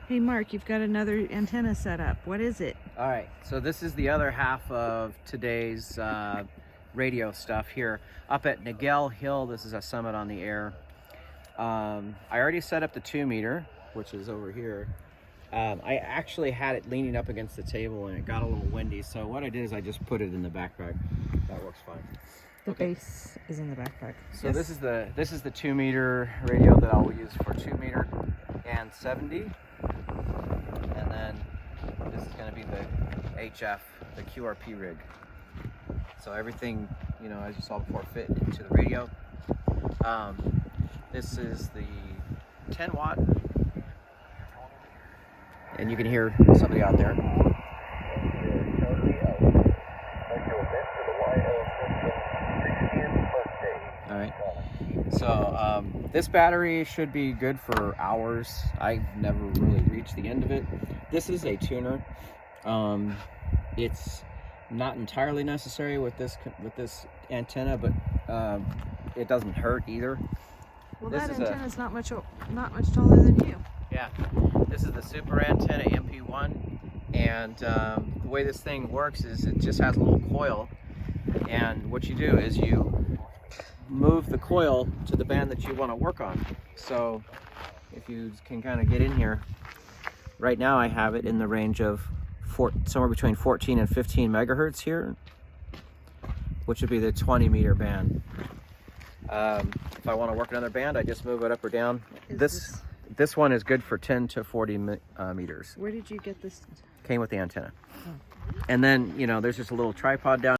Hey Mark, you've got another antenna set up. What is it? All right, so this is the other half of today's radio stuff here. Up at Nagel Hill, this is a summit on the air. I already set up the 2 meter, which is over here. I actually had it leaning up against the table and it got a little windy, so what I did is I just put it in the backpack. That works fine. The base is in the backpack. So yes. This is the 2 meter radio that I'll use for 2 meter and 70. And then this is going to be the HF, the QRP rig. So everything, you know, as you saw before, fit into the radio. This is the 10 watt. And you can hear somebody out there. All right. So this battery should be good for hours. I've never really reached the end of it. This is a tuner. It's not entirely necessary with this antenna, but it doesn't hurt either. Well, this antenna's not much taller than you. Yeah, this is the super antenna MP1, and the way this thing works is it just has a little coil, and what you do is you move the coil to the band that you want to work on. So if you can kind of get in here, right now I have it in the range of somewhere between 14 and 15 megahertz here, which would be the 20 meter band. If I want to work another band, I just move it up or down. This one is good for 10 to 40 meters. Where did you get this? Came with the antenna. Oh. And then, you know, there's just a little tripod down